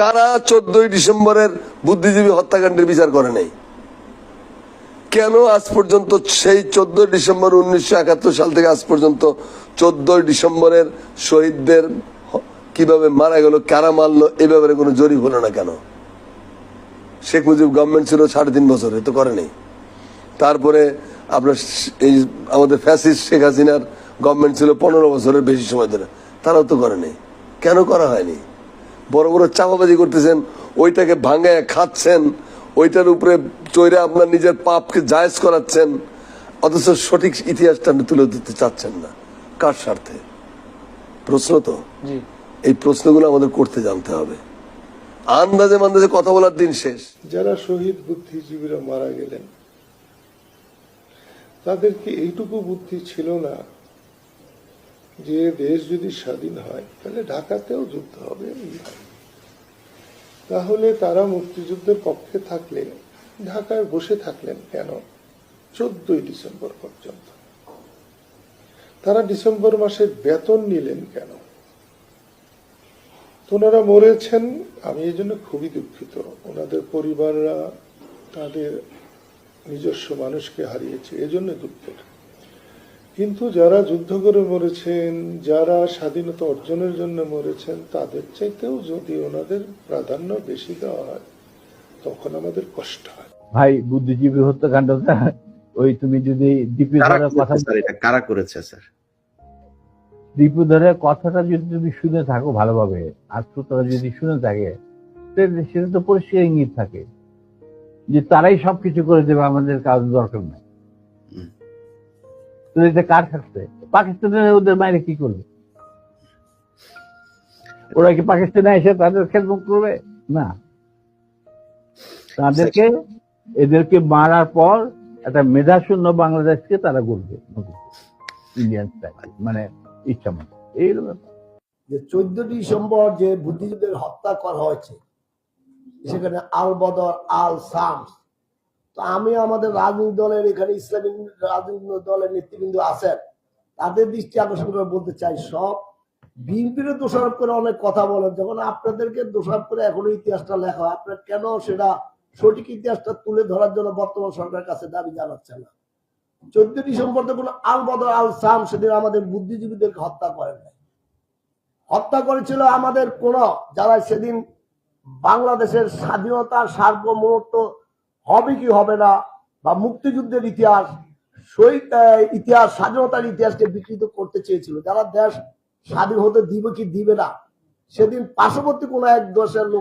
কারা 14ই ডিসেম্বরের বুদ্ধিজীবী হত্যাকাণ্ডের বিচার করে নাই? কেন আজ পর্যন্ত সেই 14 ডিসেম্বর 1971 সাল থেকে আজ পর্যন্ত 14 ডিসেম্বরের শহীদদের কিভাবে মারা গেল, কারা মারলো, এ ব্যাপারে কোনো জরিপ হলো না কেন? শেখ মুজিব গভর্নমেন্ট ছিল 3.5 বছর, এ তো করে নাই। তারপরে আপনার এই আমাদের ফ্যাসিস্ট শেখ হাসিনার গভর্নমেন্ট ছিল 15 বছরের বেশি সময় ধরে, তারাও তো করে নাই। কেন করা হয়নি? বড় বড় চাপাবাজি করতেছেন, ওইটাকে ভাঙায় খাচ্ছেন, ওইটার উপরে চৈরে আপনার নিজের পাপকে জায়েজ করাচ্ছেন, অথচ সঠিক ইতিহাসটা আপনি তুলে ধরতে চাচ্ছেন না। কার স্বার্থে? প্রশ্ন তো, এই প্রশ্নগুলো আমাদের করতে জানতে হবে। আন্দাজে মান্দাজে কথা বলার দিন শেষ। যারা শহীদ বুদ্ধিজীবীরা মারা গেলেন, তাদেরকে এইটুকু বুদ্ধি ছিল না যে দেশ যদি স্বাধীন হয় তাহলে ঢাকাতেও যুদ্ধ হবে। তাহলে তারা মুক্তিযুদ্ধের পক্ষে থাকলে ঢাকায় বসে থাকলেন কেন 14ই ডিসেম্বর পর্যন্ত? তারা ডিসেম্বর মাসের বেতন নিলেন কেন? ওনারা মরেছেন, আমি এই জন্য খুবই দুঃখিত। ওনাদের পরিবাররা তাদের নিজস্ব মানুষকে হারিয়েছে, এজন্য দুঃখের। কিন্তু যারা যুদ্ধ করে মরেছেন, যারা স্বাধীনতা অর্জনের জন্য মরেছেন, তাদের চাইতেও যদি ওনাদের প্রাধান্য বেশি দেওয়া হয় তখন আমাদের কষ্ট হয়। ভাই, বুদ্ধিজীবী হত্যাকাণ্ডটা ওই তুমি যদি দীপুধরের কথা, কারা করেছে স্যার? দীপুধরের কথাটা যদি তুমি শুনে থাকো ভালোভাবে, আর শ্রোতারা যদি শুনে থাকে, সেটা তো পরিষ্কার ইঙ্গিত থাকে যে তারাই সবকিছু করে দেবে, আমাদের কাজ দরকার নাই। তো এটা কার থাকছে? পাকিস্তানের ওদের বাইরে কি করবে? ওরা কি পাকিস্তানে এসে তাদের খেদমত করবে? না, তাদেরকে এদেরকে মারার পর একটা মেধাশূন্য বাংলাদেশকে তারা গড়বে, ইন্ডিয়ান মানে ইচ্ছা মতো। এইরকম যে 14 ডিসেম্বর যে বুদ্ধিজীবীদের হত্যা করা হয়েছে, সেখানে আল বদর, আল শামস, তো আমি আমাদের রাজনৈতিক দলের এখানে ইসলামিক রাজনৈতিক দলের নেতৃবৃন্দ আছেন, তাদের দৃষ্টি আকর্ষণ করে বলতে চাই, সব বিএনপির দোষারোপ করে অনেক কথা বলেন। যখন আপনাদেরকে দোষারোপ করে এখনো ইতিহাসটা লেখা হয়, আপনার কেন সেটা সঠিক ইতিহাসটা তুলে ধরার জন্য বর্তমান সরকারের কাছে দাবি জানাচ্ছেন না? 14 ডিসেম্বর তো কোনো আল বদর, আল শামস সেদিন আমাদের বুদ্ধিজীবীদেরকে হত্যা করেন নাই। হত্যা করেছিল আমাদের কোন যারা সেদিন বাংলাদেশের স্বাধীনতার সার্বভৌমত্ব হবে কি হবে না, বা মুক্তিযুদ্ধের ইতিহাস, শহীদ ইতিহাস, স্বাধীনতার ইতিহাসকে বিকৃত করতে চেয়েছিল, যারা দেশ স্বাধীন হতে দিবে কি দিবে না, সেদিন পার্শ্ববর্তী কোন এক দেশের লোক